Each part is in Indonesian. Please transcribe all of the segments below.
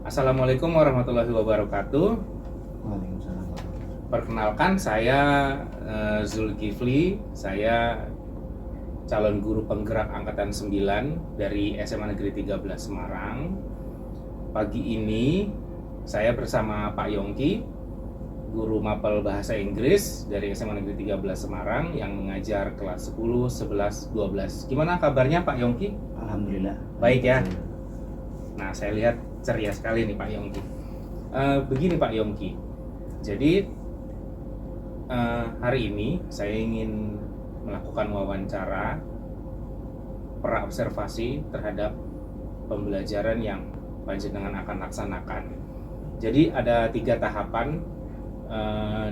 Assalamualaikum warahmatullahi wabarakatuh. Waalaikumsalam. Perkenalkan saya Zulkifli. Saya calon guru penggerak angkatan 9 dari SMA Negeri 13 Semarang. Pagi ini saya bersama Pak Yongki, guru mapel bahasa Inggris dari SMA Negeri 13 Semarang yang mengajar kelas 10, 11, 12. Gimana kabarnya Pak Yongki? Alhamdulillah. Baik ya. Nah, saya lihat ceria sekali nih Pak Yongki. Begini Pak Yongki, jadi hari ini saya ingin melakukan wawancara praobservasi terhadap pembelajaran yang panjenengan akan laksanakan. Jadi ada 3 tahapan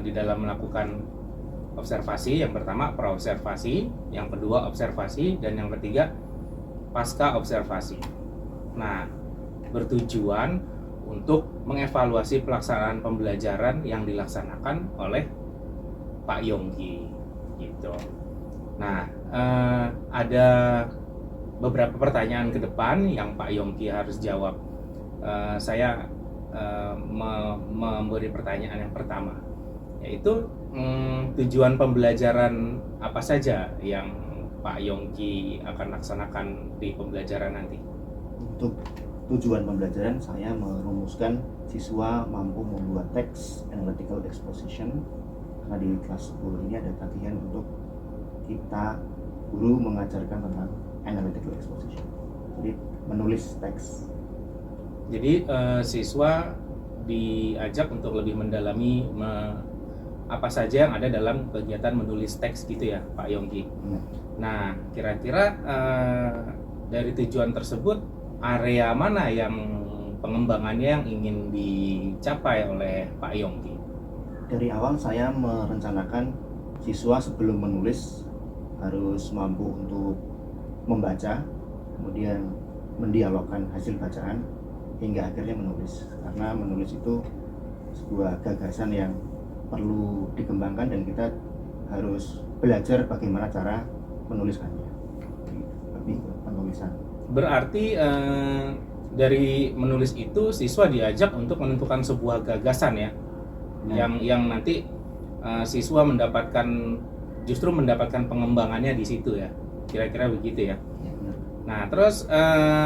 di dalam melakukan observasi. Yang pertama praobservasi, yang kedua observasi, dan yang ketiga pasca observasi. Nah, bertujuan untuk mengevaluasi pelaksanaan pembelajaran yang dilaksanakan oleh Pak Yongki gitu. Nah, ada beberapa pertanyaan ke depan yang Pak Yongki harus jawab. Saya memberi pertanyaan yang pertama, yaitu tujuan pembelajaran apa saja yang Pak Yongki akan laksanakan di pembelajaran nanti. Untuk tujuan pembelajaran, saya merumuskan siswa mampu membuat teks analytical exposition. Karena di kelas 10 ini ada tagihan untuk kita guru mengajarkan tentang analytical exposition. Jadi menulis teks. Jadi siswa diajak untuk lebih mendalami apa saja yang ada dalam kegiatan menulis teks gitu ya Pak Yongki. Nah, kira-kira dari tujuan tersebut area mana yang pengembangannya yang ingin dicapai oleh Pak Yongki? Dari awal saya merencanakan siswa sebelum menulis harus mampu untuk membaca, kemudian mendialogkan hasil bacaan hingga akhirnya menulis. Karena menulis itu sebuah gagasan yang perlu dikembangkan dan kita harus belajar bagaimana cara menuliskannya. Lebih ke penulisan. Berarti dari menulis itu siswa diajak untuk menentukan sebuah gagasan ya, yang nanti siswa justru mendapatkan pengembangannya di situ ya, kira-kira begitu ya. Nah, terus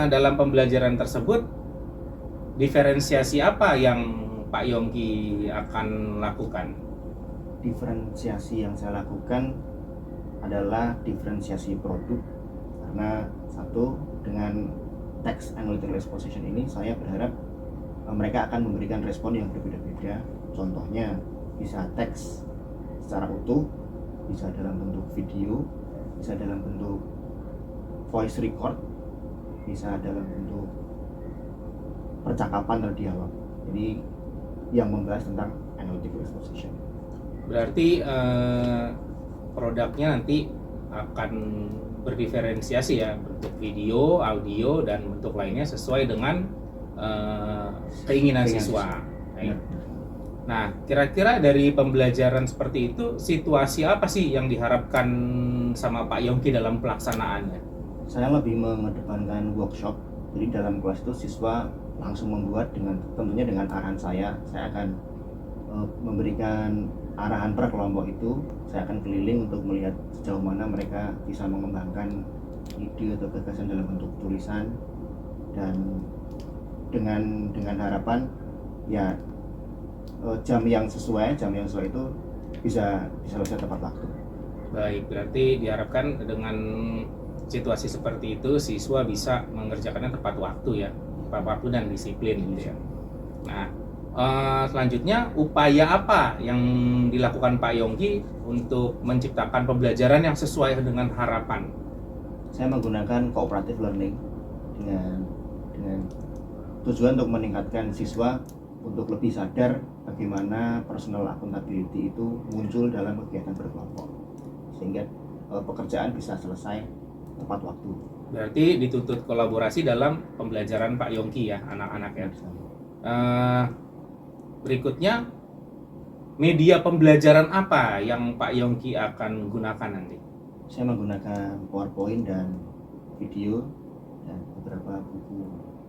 dalam pembelajaran tersebut diferensiasi apa yang Pak Yongki akan lakukan? Diferensiasi yang saya lakukan adalah diferensiasi produk, karena satu, dengan text analytical exposition ini saya berharap mereka akan memberikan respon yang berbeda-beda. Contohnya bisa teks secara utuh, bisa dalam bentuk video, bisa dalam bentuk voice record, bisa dalam bentuk percakapan atau dialog. Jadi yang membahas tentang analytical exposition. Berarti produknya nanti akan berdiferensiasi ya, bentuk video, audio, dan bentuk lainnya sesuai dengan keinginan siswa. Nah, kira-kira dari pembelajaran seperti itu, situasi apa sih yang diharapkan sama Pak Yongki dalam pelaksanaannya? Saya lebih mengedepankan workshop. Jadi dalam kelas itu siswa langsung membuat tentunya dengan arahan saya. Saya akan memberikan arahan per kelompok itu. Saya akan keliling untuk melihat sejauh mana mereka bisa mengembangkan ide atau gagasan dalam bentuk tulisan, dan dengan harapan ya jam yang sesuai itu bisa selesai tepat waktu. Baik, berarti diharapkan dengan situasi seperti itu siswa bisa mengerjakannya tepat waktu ya, tepat waktu dan disiplin gitu ya. Nah, selanjutnya upaya apa yang dilakukan Pak Yongki untuk menciptakan pembelajaran yang sesuai dengan harapan? Saya menggunakan cooperative learning dengan tujuan untuk meningkatkan siswa untuk lebih sadar bagaimana personal accountability itu muncul dalam kegiatan berkelompok, sehingga pekerjaan bisa selesai tepat waktu. Berarti dituntut kolaborasi dalam pembelajaran Pak Yongki ya, anak-anak ya. Berikutnya, media pembelajaran apa yang Pak Yongki akan gunakan nanti? Saya menggunakan PowerPoint dan video dan beberapa buku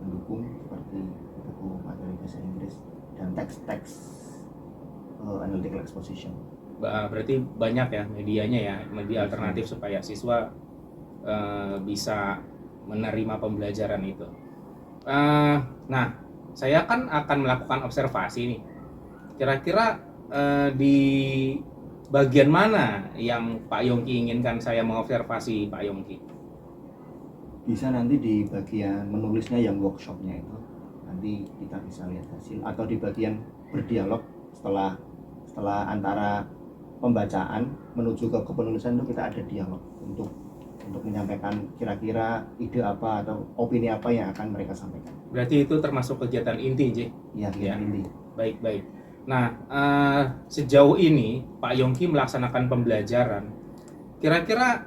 pendukung seperti buku materi text analytical exposition. Berarti banyak ya medianya ya, media alternatif supaya siswa bisa menerima pembelajaran itu. Nah, saya kan akan melakukan observasi nih. Kira-kira di bagian mana yang Pak Yongki inginkan saya mengobservasi Pak Yongki? Bisa nanti di bagian menulisnya yang workshopnya itu, nanti kita bisa lihat hasil, atau di bagian berdialog setelah antara pembacaan menuju ke penulisan itu kita ada dialog untuk menyampaikan kira-kira ide apa atau opini apa yang akan mereka sampaikan. Berarti itu termasuk kegiatan inti, J? Iya, Ya. inti. Baik. Nah, sejauh ini Pak Yongki melaksanakan pembelajaran. Kira-kira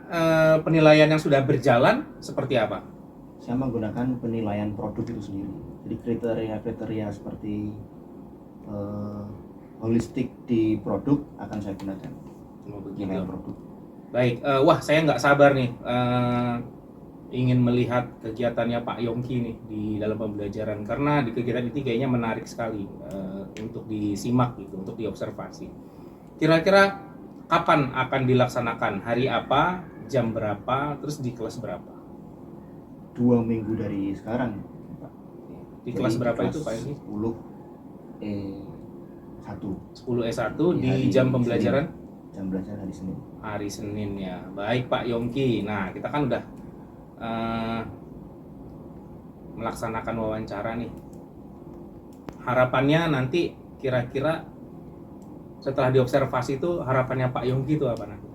penilaian yang sudah berjalan seperti apa? Saya menggunakan penilaian produk itu sendiri. Jadi kriteria-kriteria seperti holistik di produk akan saya gunakan. Penilaian produk. Baik, wah saya nggak sabar nih ingin melihat kegiatannya Pak Yongki nih di dalam pembelajaran, karena di kegiatan ini kayaknya menarik sekali untuk disimak gitu, untuk diobservasi. Kira-kira kapan akan dilaksanakan? Hari apa? Jam berapa? Terus di kelas berapa? 2 minggu dari sekarang, Pak. Di kelas berapa itu Pak Yongki? 10E1. 10E1 di jam pembelajaran? Jam belajar hari Senin. Hari Senin ya. Baik Pak Yongki. Nah, kita kan udah melaksanakan wawancara nih. Harapannya nanti kira-kira setelah diobservasi itu harapannya Pak Yongki itu apa nanti?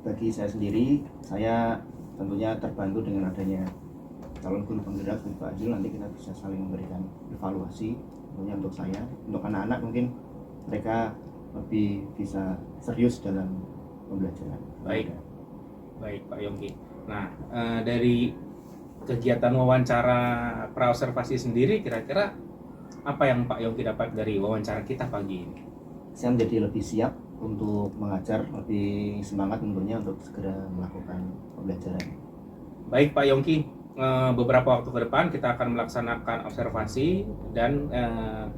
Bagi saya sendiri, saya tentunya terbantu dengan adanya calon guru penggerak Pak Azil. Nanti kita bisa saling memberikan evaluasi. Tentunya untuk saya, untuk anak-anak mungkin mereka lebih bisa serius dalam pembelajaran. Baik Pak Yongki. Nah, dari kegiatan wawancara praobservasi sendiri, kira-kira apa yang Pak Yongki dapat dari wawancara kita pagi ini? Saya menjadi lebih siap untuk mengajar, lebih semangat tentunya untuk segera melakukan pembelajaran. Baik Pak Yongki, beberapa waktu ke depan kita akan melaksanakan observasi dan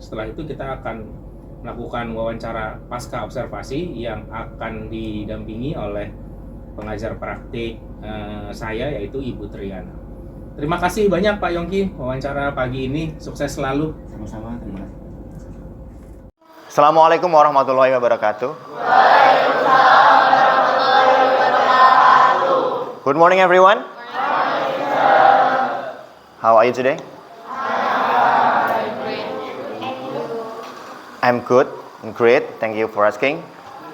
setelah itu kita akan melakukan wawancara pasca observasi yang akan didampingi oleh pengajar praktik saya, yaitu Ibu Triana. Terima kasih banyak Pak Yongki, wawancara pagi ini sukses selalu. Sama-sama, terima kasih. Assalamualaikum warahmatullahi wabarakatuh. Good morning everyone. How are you today? I'm good and great. Thank you for asking.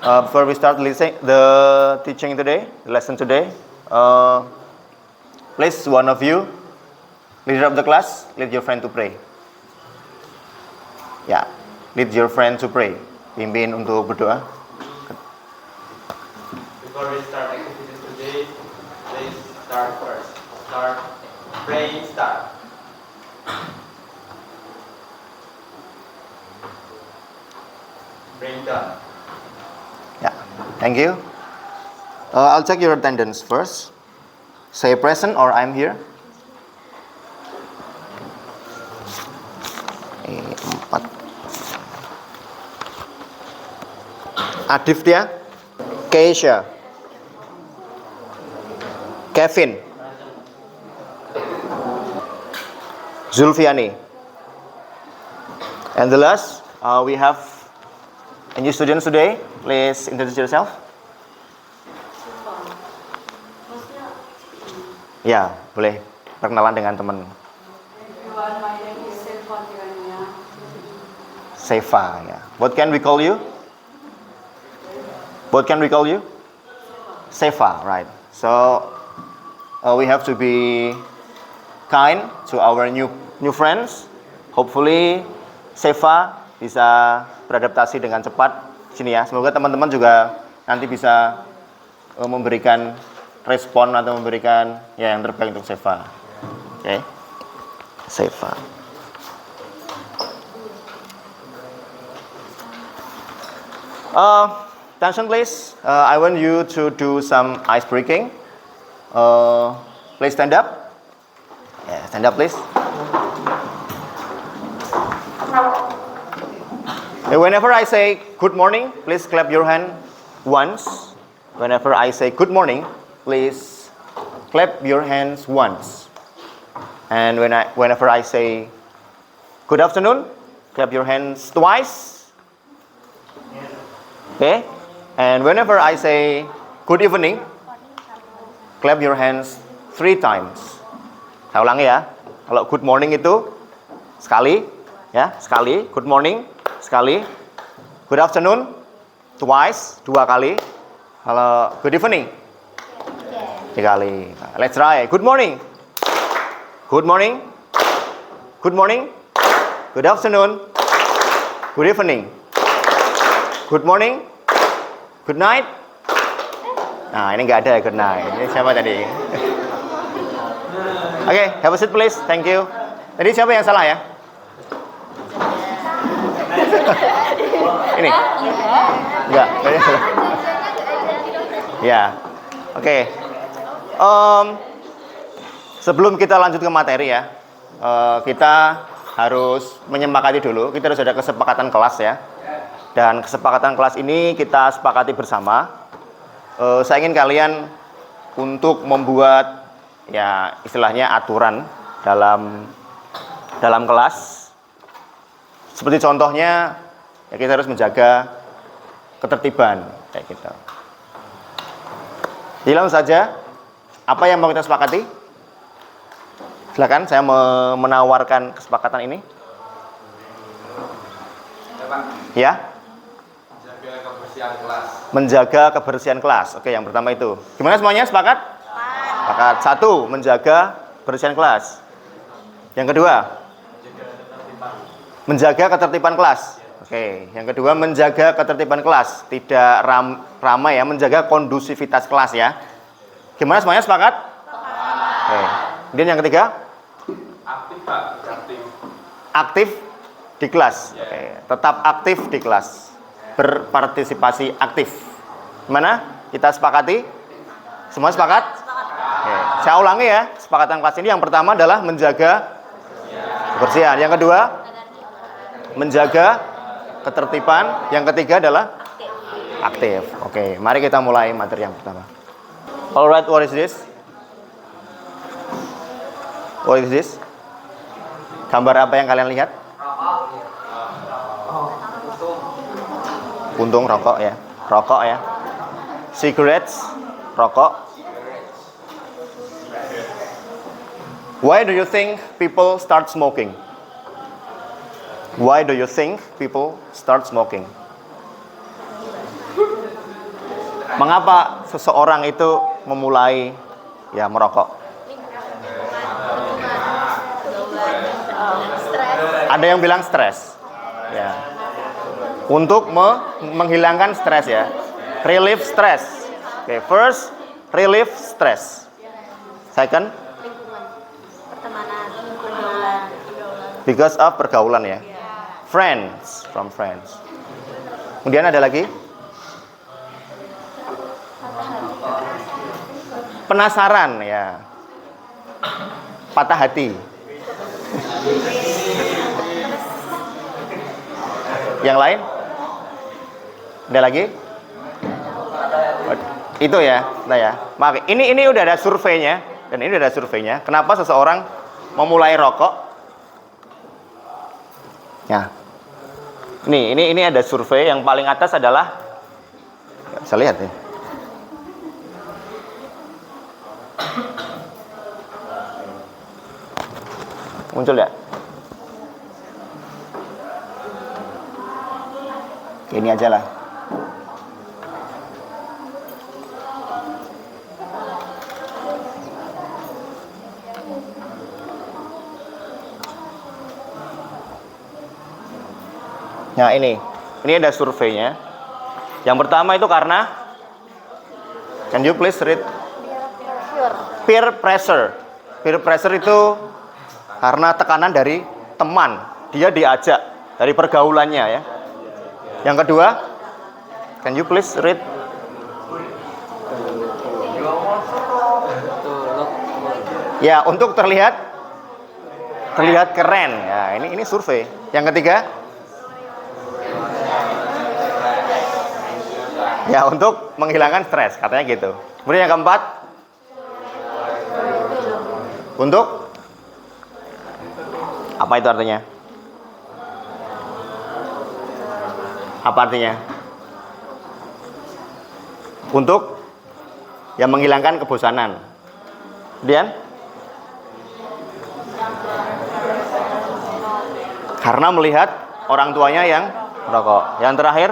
Before we start the teaching today, the lesson today, please one of you, leader of the class, lead your friend to pray. Ya, lead your friend to pray. Pimpin untuk berdoa. Before we start activities today, please start first. Start praying. Start. Bring down. Yeah, thank you. I'll check your attendance first. Say present or I'm here. 4. Aditya, Keisha, Kevin, Zulfiani, and the last we have a new student today. Please introduce yourself. Ya, boleh perkenalan dengan teman. Everyone, my name is Sefa Tirania. Sefa, ya. What can we call you? What can we call you? Sefa, right. So we have to be kind to our new friends. Hopefully Sefa bisa beradaptasi dengan cepat sini ya. Semoga teman-teman juga nanti bisa memberikan respon atau memberikan ya yang terbaik untuk Sefa. Oke. Sefa. Attention please. I want you to do some ice breaking. Please stand up. Yeah, stand up please. Whenever I say good morning, please clap your hand once. Whenever I say good morning, please clap your hands once. And whenever I say good afternoon, clap your hands twice. Okay? And whenever I say good evening, clap your hands 3 times. Saya ulangi ya. Kalau good morning itu sekali, ya, sekali. Good morning, sekali. Good afternoon, twice, 2 kali. Kalau good evening, 3 kali. Let's try. Good morning. Good morning. Good morning. Good afternoon. Good evening. Good morning. Good night. Nah, ini nggak ada good night. Ini siapa tadi? Oke, have a seat please. Thank you. Tadi siapa yang salah ya? Ini? Enggak. Ya. Oke. Sebelum kita lanjut ke materi ya, kita harus menyepakati dulu. Kita harus ada kesepakatan kelas ya. Dan kesepakatan kelas ini kita sepakati bersama. Saya ingin kalian untuk membuat ya istilahnya aturan dalam kelas. Seperti contohnya ya kita harus menjaga ketertiban kayak gitu. Hilang saja apa yang mau kita sepakati? Silakan saya menawarkan kesepakatan ini. Ya. Menjaga kebersihan kelas. Menjaga kebersihan kelas. Oke, yang pertama itu. Gimana semuanya? Sepakat? Sepakat. 1, menjaga kebersihan kelas. Yang kedua? Menjaga ketertiban kelas. Oke, yang kedua menjaga ketertiban kelas. Tidak ramai ya, menjaga kondusivitas kelas ya. Gimana semuanya? Sepakat? Oke. Kemudian yang ketiga? Aktif, Pak. Aktif. Aktif di kelas. Oke, tetap aktif di kelas. Berpartisipasi aktif. Gimana? Kita sepakati? Semua sepakat? Oke. Saya ulangi ya, kesepakatan kelas ini yang pertama adalah menjaga kebersihan. Yang kedua, menjaga ketertiban. Yang ketiga adalah aktif. Oke, mari kita mulai materi yang pertama. Alright, what is this? What is this? Gambar apa yang kalian lihat? Puntung rokok ya. Rokok ya. Cigarettes, rokok. Why do you think people start smoking? Why do you think people start smoking? Mengapa seseorang itu memulai ya merokok? Ada yang bilang stres. Ya. Untuk menghilangkan stres ya. Relief stress. Oke, first relief stress. Second Pertemanan, pergaulan. because of pergaulan ya. Friends, from friends. Kemudian ada lagi? Penasaran ya. Patah hati. Yang lain? Ada lagi? Itu ya, nah ya. Maka ini udah ada surveinya dan ini udah ada surveinya. Kenapa seseorang memulai rokok? Ya. Ini ada survei yang paling atas adalah bisa lihat ya. Muncul ya? Ini aja lah. Nah ini ada surveinya. Yang pertama itu karena, can you please read? Peer pressure. Peer pressure itu karena tekanan dari teman. Dia diajak dari pergaulannya ya. Yang kedua, can you please read? Ya, untuk terlihat keren. Ya, ini survei. Yang ketiga, Ya, untuk menghilangkan stres, katanya gitu. Kemudian yang keempat, untuk apa itu artinya? Apa artinya? Untuk yang menghilangkan kebosanan. Kemudian karena melihat orang tuanya yang merokok. Yang terakhir,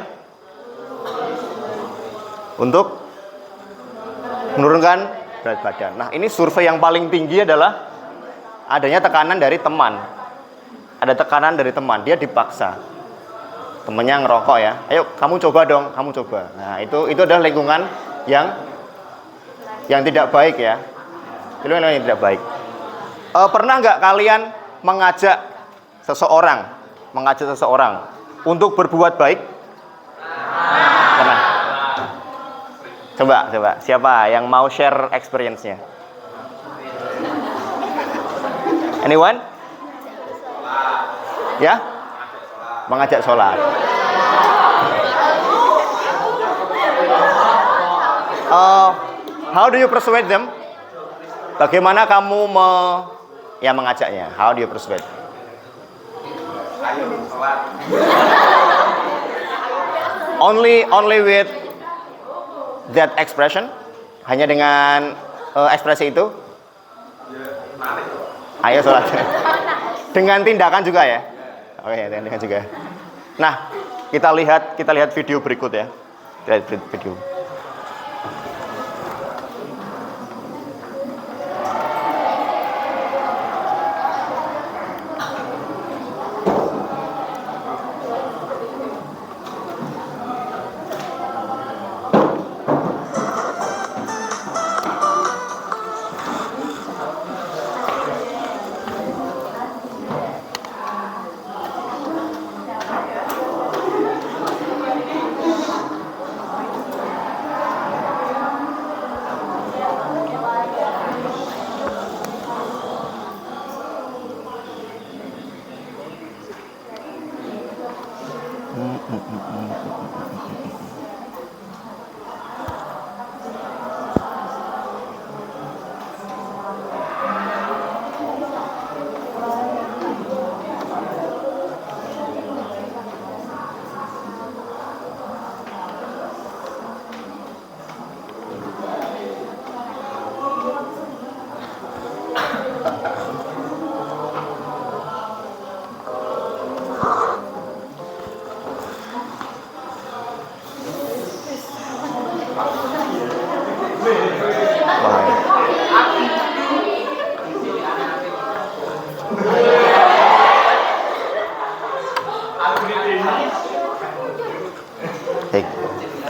untuk menurunkan berat badan. Nah, ini survei yang paling tinggi adalah adanya tekanan dari teman. Ada tekanan dari teman, dia dipaksa. Temennya ngerokok ya, ayo kamu coba dong, kamu coba. Nah, itu adalah lingkungan yang tidak baik ya. Lingkungan yang tidak baik. Pernah nggak kalian mengajak seseorang untuk berbuat baik? Pernah? Coba, siapa yang mau share experience-nya? Anyone? Ya? Mengajak sholat. How do you persuade them? Bagaimana kamu mengajaknya? How do you persuade? Only with that expression? Hanya dengan ekspresi itu? Ayo sholat. Dengan tindakan juga ya? Oke, tindakan juga. Nah, kita lihat video berikut ya. Kita lihat video.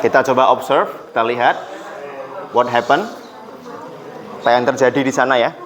Kita coba observe, kita lihat what happened, apa yang terjadi di sana ya.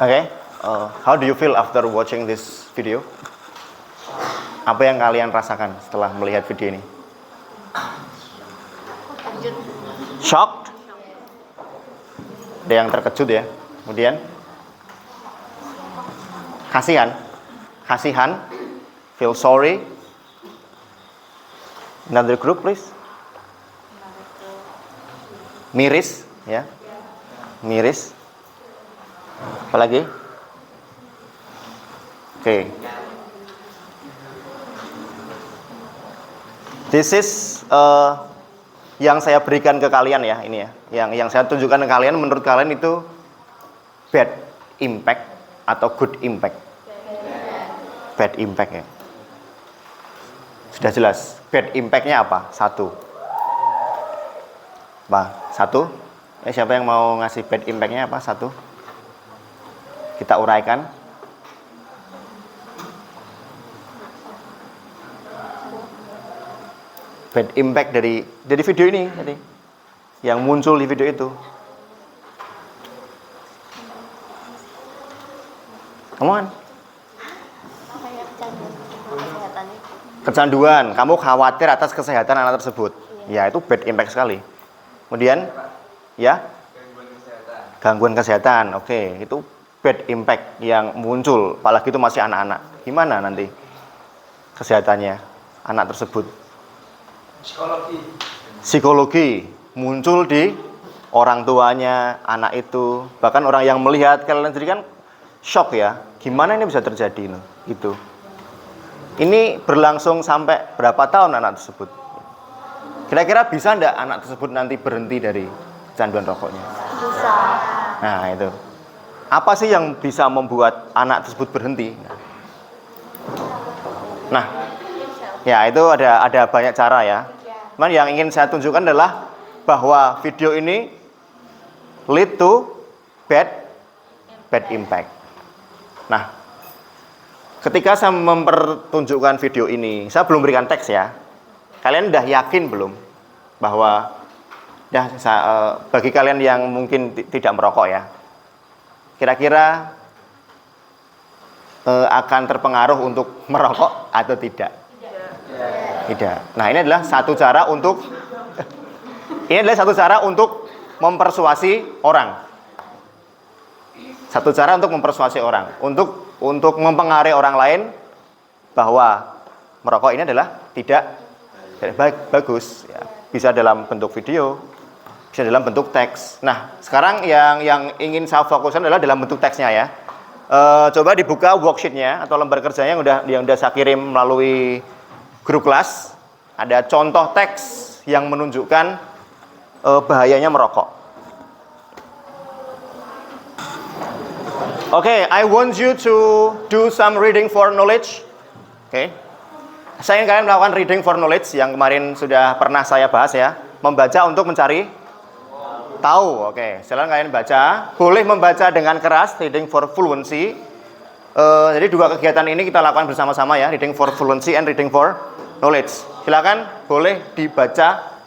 Okay, how do you feel after watching this video? Apa yang kalian rasakan setelah melihat video ini? Shocked? Ada yang terkejut ya. Kemudian? Kasihan. Kasihan. Feel sorry. Another group, please. Miris, ya. Miris. Apalagi? Oke. This is yang saya berikan ke kalian ya, ini ya. Yang saya tunjukkan ke kalian, menurut kalian itu bad impact atau good impact? Bad impact ya. Sudah jelas. Bad impact-nya apa? Satu. Siapa yang mau ngasih bad impact-nya apa? Satu. Kita uraikan. Bad impact dari video ini tadi. Yang muncul di video itu. Come on. Kecanduan, kamu khawatir atas kesehatan anak tersebut. Ya, itu bad impact sekali. Kemudian, ya, gangguan kesehatan. Oke, itu bad impact yang muncul, apalagi itu masih anak-anak. Gimana nanti kesehatannya anak tersebut? Psikologi muncul di orang tuanya anak itu, bahkan orang yang melihat kalian sendiri kan shock ya. Gimana ini bisa terjadi? Gitu. Ini berlangsung sampai berapa tahun anak tersebut? Kira-kira bisa enggak anak tersebut nanti berhenti dari kecanduan rokoknya? Bisa. Nah, itu. Apa sih yang bisa membuat anak tersebut berhenti? Nah, ya itu ada banyak cara ya. Cuman yang ingin saya tunjukkan adalah bahwa video ini lead to bad impact. Nah, ketika saya mempertunjukkan video ini, saya belum berikan teks ya. Kalian udah yakin belum bahwa bagi kalian yang mungkin tidak merokok ya, kira-kira akan terpengaruh untuk merokok atau tidak? Tidak. Nah, ini adalah satu cara untuk mempersuasi orang. Satu cara untuk mempersuasi orang, untuk mempengaruhi orang lain bahwa merokok ini adalah tidak bagus ya. Bisa dalam bentuk video, bisa dalam bentuk teks. Nah, sekarang yang ingin saya fokuskan adalah dalam bentuk teksnya ya. Coba dibuka worksheet-nya atau lembar kerjanya yang udah saya kirim melalui grup kelas. Ada contoh teks yang menunjukkan bahayanya merokok. Okay, I want you to do some reading for knowledge. Okay. Saya ingin kalian melakukan reading for knowledge yang kemarin sudah pernah saya bahas ya. Membaca untuk mencari tahu. Oke, silakan kalian baca. Boleh membaca dengan keras, reading for fluency. Jadi dua kegiatan ini kita lakukan bersama-sama ya, reading for fluency and reading for knowledge. Silakan boleh dibaca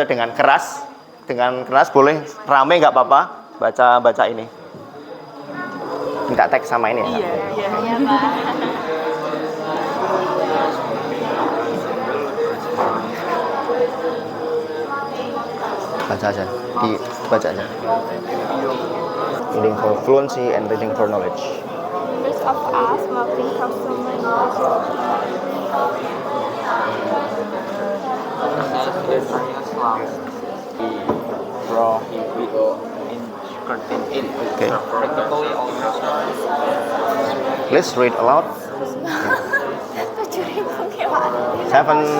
dengan keras. Dengan keras boleh rame nggak apa-apa. Baca ini. Minta teks sama ini ya. Iya, Pak. Baca aja, dibaca aja. Reading for fluency and reading for knowledge. Members of us smoking consumer Okay. Please read aloud. 7,000.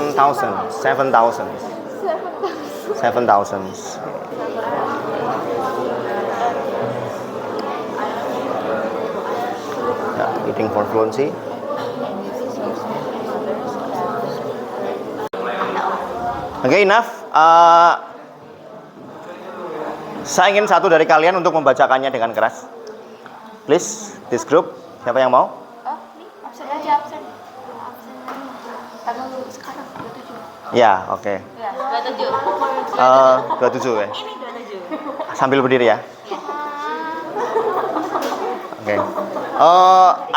Reading for fluency. Okay, enough. Saya ingin satu dari kalian untuk membacakannya dengan keras. Please, this group. Siapa yang mau? Ini absen aja, absen. Karena lu sekarang 27. Ya, oke. Ya, 27. 27 ya. Ini 27. Sambil berdiri ya. Oke.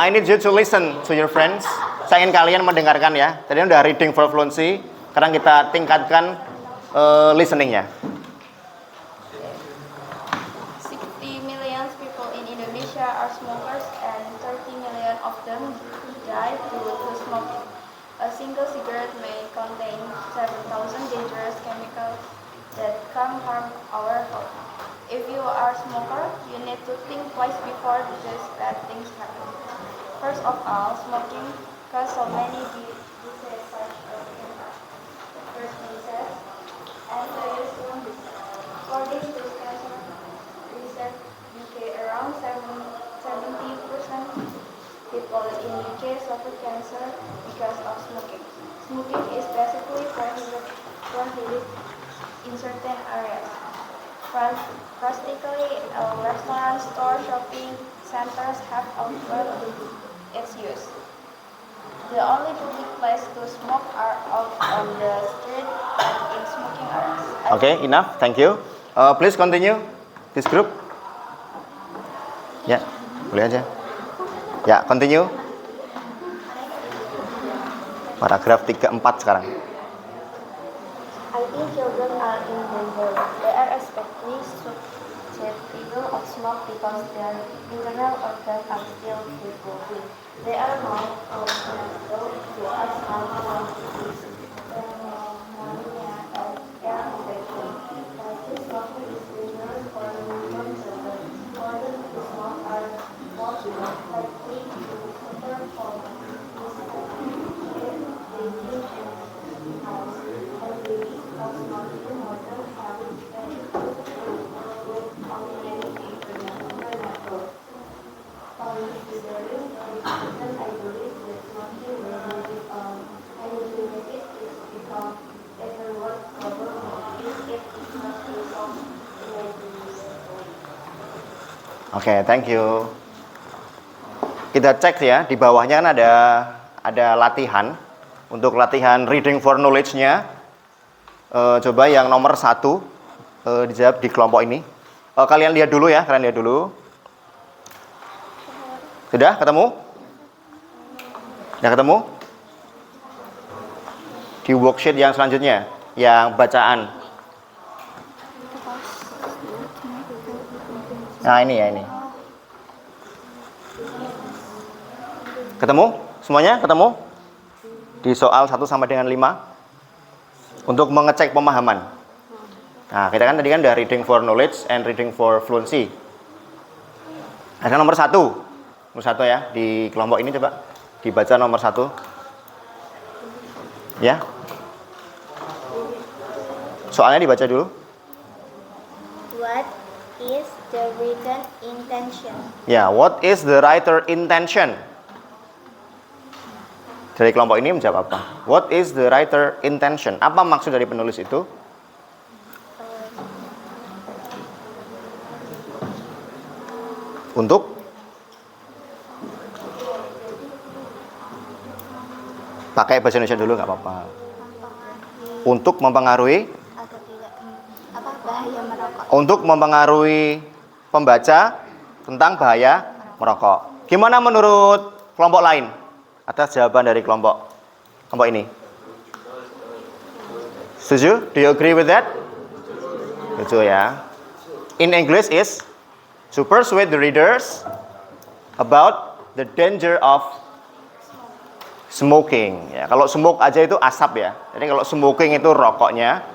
I need you to listen to your friends. Saya ingin kalian mendengarkan ya. Tadi udah reading for fluency. Sekarang kita tingkatkan listeningnya. 60 million most people in Indonesia are smokers, and 30 million of them die due to smoking. A single cigarette may contain 7,000 dangerous chemicals that can harm our health. If you are a smoker, you need to think twice before these bad things happen. First of all, smoking causes so many diseases such as first disease and serious lung disease. According to cancer research, UK around 70% people in UK suffer cancer because of smoking. Smoking is basically prohibited in certain areas. Practically, restaurants, stores, shopping centers have outlawed its use. The only public place to smoke are out on the street and in smoking areas. Okay, enough. Thank you. Please continue this group. Ya, boleh aja. Ya, continue. Paragraf 3-4 sekarang. I think children are in danger. They are especially susceptible of smoke because their internal organs are still developing. They are more vulnerable to asthma, lung disease, pneumonia, and air infection. Likely smoking is dangerous for newborn children. Children who smoke are more likely to suffer from disease, aging, and health. And babies of smoking more than having Oke, thank you. Kita cek ya, di bawahnya kan ada latihan. Untuk latihan reading for knowledge-nya, coba yang nomor 1 dijawab di kelompok ini. Kalian lihat dulu ya, kalian lihat dulu. Sudah ketemu? Sudah ketemu? Di worksheet yang selanjutnya, yang bacaan. Nah ini ya ini. Ketemu? Semuanya ketemu? Di soal 1 sampai dengan 5. Untuk mengecek pemahaman. Nah kita kan tadi kan udah reading for knowledge and reading for fluency. Ada nomor 1. Nomor 1 ya, di kelompok ini coba dibaca nomor 1. Ya. Soalnya dibaca dulu. What is the written intention? Ya, what is the writer intention? Dari kelompok ini menjawab apa? What is the writer intention? Apa maksud dari penulis itu? Untuk pakai bahasa Indonesia dulu nggak apa-apa. Untuk mempengaruhi Atau tidak bahaya merokok? untuk mempengaruhi pembaca tentang bahaya merokok. Gimana menurut kelompok lain? Atas jawaban dari kelompok ini. Setuju? Do you agree with that? Setuju ya. In English is to persuade the readers about the danger of smoking. Ya, kalau smoke aja itu asap ya. Jadi kalau smoking itu rokoknya.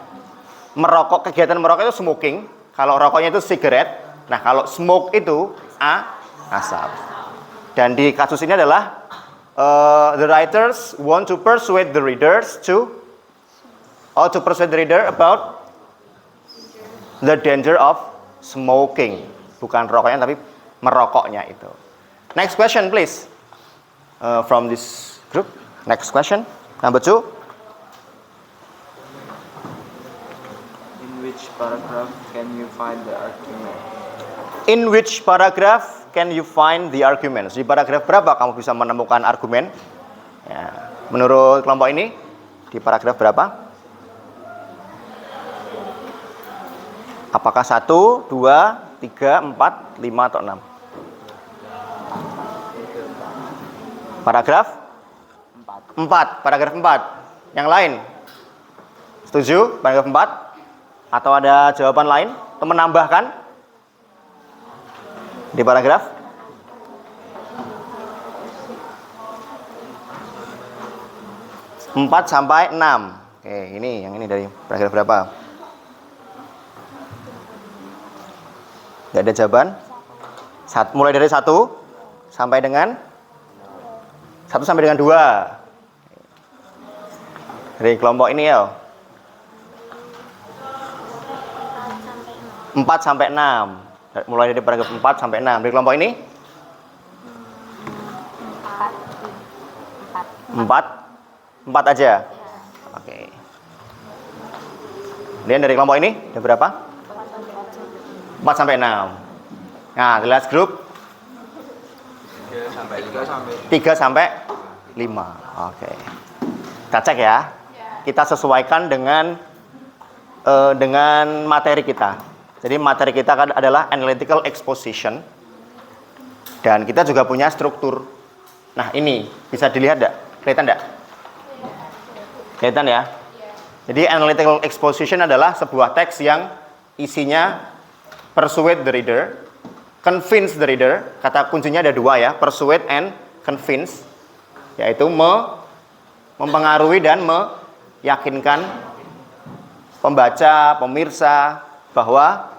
Merokok, kegiatan merokok itu smoking. Kalau rokoknya itu cigarette. Nah, kalau smoke itu asap. Dan di kasus ini adalah the writers want to persuade the readers to persuade the reader about the danger of smoking. Bukan rokoknya tapi merokoknya itu. Next question please. From this group. Next question. Number 2. In which paragraph can you find the argument? In which paragraph can you find the arguments? Di paragraf berapa kamu bisa menemukan argumen? Ya, menurut kelompok ini, di paragraf berapa? Apakah 1, 2, 3, 4, 5, atau 6? Paragraf 4. Paragraf 4. Yang lain? Setuju? Paragraf 4? Atau ada jawaban lain? Atau menambahkan? Di paragraf 4 sampai 6. Oke, ini yang ini dari paragraf berapa? Gak ada jawaban. Mulai dari 1 sampai dengan 1 sampai dengan 2. Dari kelompok ini ya. 4 sampai 6. Mulai dari paragraf 4 sampai 6. Dari kelompok ini? 4 aja. Oke. Kemudian dari kelompok ini ada berapa? 4 sampai 6. Nah, the last group 3 sampai 5. Oke. Kita cek ya. Kita sesuaikan dengan materi kita. Jadi materi kita kan adalah analytical exposition. Dan kita juga punya struktur. Nah, ini bisa dilihat enggak? Kelihatan enggak? Kelihatan ya? Jadi analytical exposition adalah sebuah teks yang isinya persuade the reader, convince the reader. Kata kuncinya ada 2 ya, persuade and convince. Yaitu mempengaruhi dan meyakinkan pembaca, pemirsa bahwa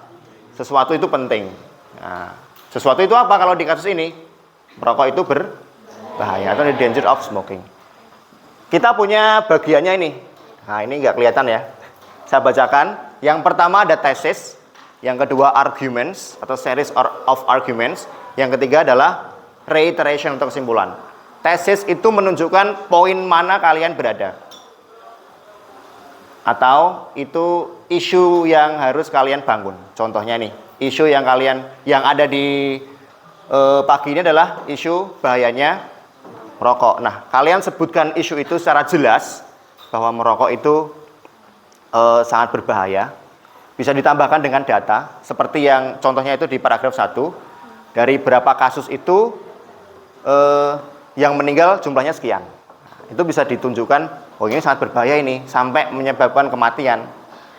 sesuatu itu penting. Nah, sesuatu itu apa kalau di kasus ini? Merokok itu berbahaya atau the danger of smoking. Kita punya bagiannya ini. Nah, ini nggak kelihatan ya. Saya bacakan. Yang pertama ada thesis, yang kedua arguments atau series of arguments, yang ketiga adalah reiteration atau kesimpulan. Thesis itu menunjukkan poin mana kalian berada. Atau itu isu yang harus kalian bangun. Contohnya nih, isu yang ada di pagi ini adalah isu bahayanya merokok. Nah, kalian sebutkan isu itu secara jelas bahwa merokok itu sangat berbahaya. Bisa ditambahkan dengan data seperti yang contohnya itu di paragraf 1. Dari berapa kasus itu yang meninggal jumlahnya sekian. Nah, itu bisa ditunjukkan, oh ini sangat berbahaya ini sampai menyebabkan kematian.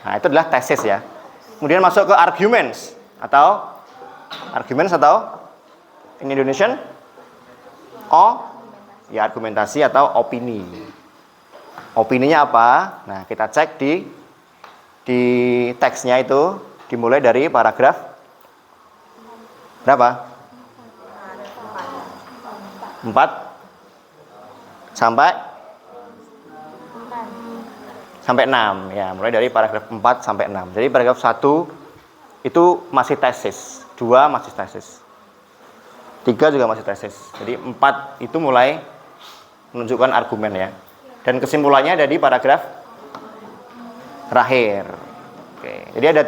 Nah, itu adalah tesis ya. Kemudian masuk ke arguments atau in Indonesian ya argumentasi atau opini. Opininya apa? Nah, kita cek di teksnya itu dimulai dari paragraf berapa? 4 sampai 6 ya, mulai dari paragraf 4 sampai 6. Jadi paragraf 1 itu masih tesis, 2 masih tesis, 3 juga masih tesis. Jadi 4 itu mulai menunjukkan argumen ya. Dan kesimpulannya ada di paragraf terakhir. Oke. Jadi ada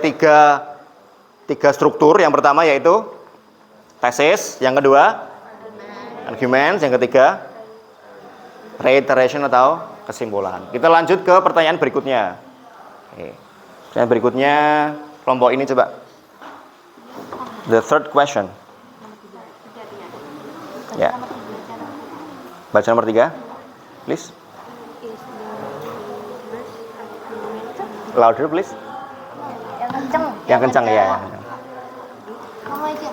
tiga struktur. Yang pertama yaitu tesis, yang kedua argument, yang ketiga reiteration atau kesimpulan. Kita lanjut ke pertanyaan berikutnya. Oke. Pertanyaan berikutnya kelompok ini coba. The third question. Ya. Baca nomor 3, please. Louder, please. Yang kenceng. Yang kencang ya. Kamu aja.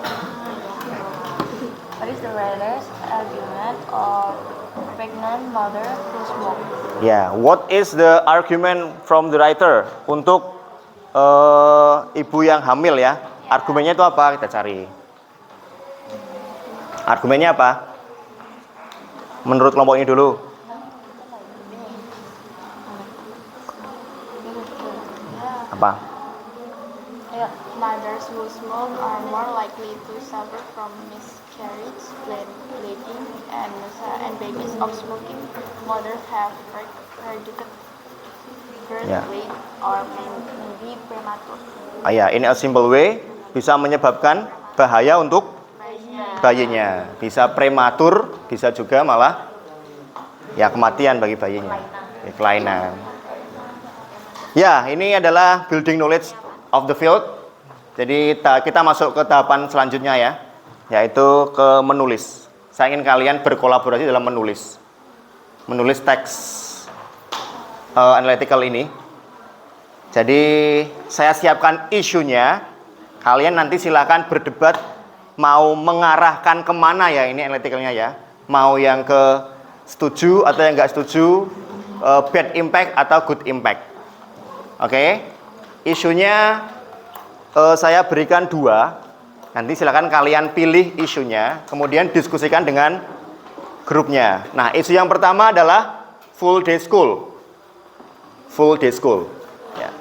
What is the writer's argument of pregnant mother who smoke? Ya, what is the argument from the writer untuk ibu yang hamil ya? Argumennya itu apa? Kita cari. Argumennya apa? Menurut kelompok ini dulu. Apa? Mothers who smoke are more likely to suffer from miscarriage, bleeding, and babies of smoking mothers have reduced birth weight or may be premature. Ya, in a simple way bisa menyebabkan bahaya untuk bayinya. Bisa prematur, bisa juga malah ya kematian bagi bayinya. Kelainan. Ya, ini adalah building knowledge of the field. Jadi kita masuk ke tahapan selanjutnya ya, yaitu ke menulis. Saya ingin kalian berkolaborasi dalam menulis teks analytical ini. Jadi saya siapkan isunya, kalian nanti silakan berdebat mau mengarahkan kemana ya ini analyticalnya ya. Mau yang ke setuju atau yang nggak setuju, bad impact atau good impact. Oke, isunya saya berikan 2. Nanti silakan kalian pilih isunya, kemudian diskusikan dengan grupnya. Nah, isu yang pertama adalah full day school. Full day school. Ya.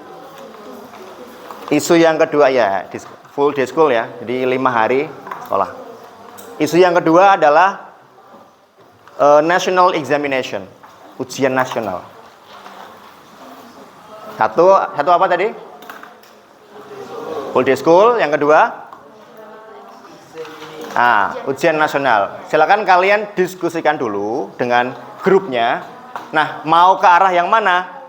Isu yang kedua ya, full day school ya, jadi 5 hari sekolah. Isu yang kedua adalah national examination, ujian nasional. Satu apa tadi? Full day school. Yang kedua, ujian nasional. Silakan kalian diskusikan dulu dengan grupnya. Nah, mau ke arah yang mana?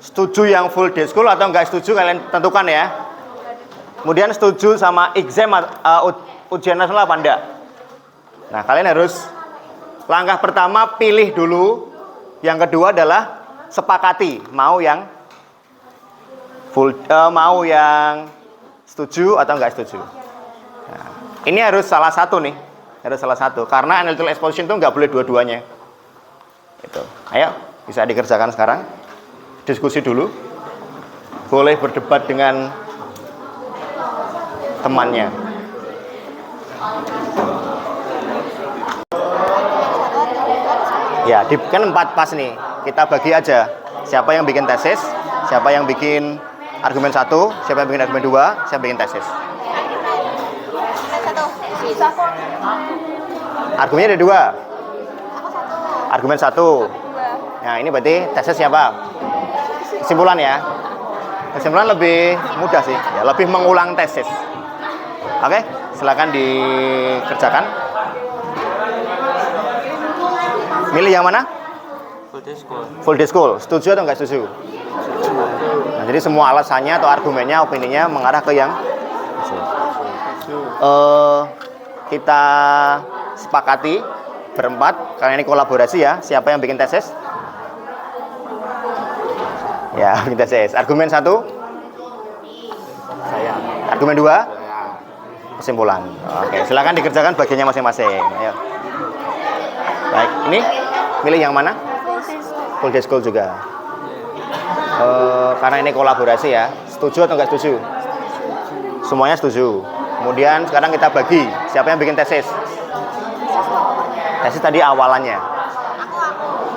Setuju yang full day school atau enggak setuju kalian tentukan ya. Kemudian setuju sama exam ujian nasional apa enggak? Nah, kalian harus langkah pertama pilih dulu. Yang kedua adalah sepakati mau yang full mau yang setuju atau enggak setuju. Nah, ini harus salah satu nih, harus salah satu karena analytical exposition itu nggak boleh dua-duanya. Itu, ayo bisa dikerjakan sekarang. Diskusi dulu, boleh berdebat dengan temannya. Ya, kan 4 pas nih. Kita bagi aja. Siapa yang bikin tesis, siapa yang bikin argumen 1, siapa yang bikin argumen 2, siapa yang bikin tesis. Argumennya ada 2. Argumen 1. Nah, ini berarti tesis siapa? Kesimpulan ya. Kesimpulan lebih mudah sih, ya, lebih mengulang tesis. Oke, silakan dikerjakan. Milih yang mana? Full day school. Full day school. Setuju atau nggak setuju? Nah, jadi semua alasannya atau argumennya, opininya mengarah ke yang kita sepakati berempat karena ini kolaborasi ya. Siapa yang bikin tesis? Ya, bikin tesis. Argumen 1? Saya. Argumen 2? Kesimpulan. Oke, silakan dikerjakan bagiannya masing-masing. Ayo. Baik, ini milih yang mana? Full day school juga. Karena ini kolaborasi ya. Setuju atau nggak setuju? Semuanya setuju. Kemudian sekarang kita bagi. Siapa yang bikin tesis? Tesis tadi awalannya.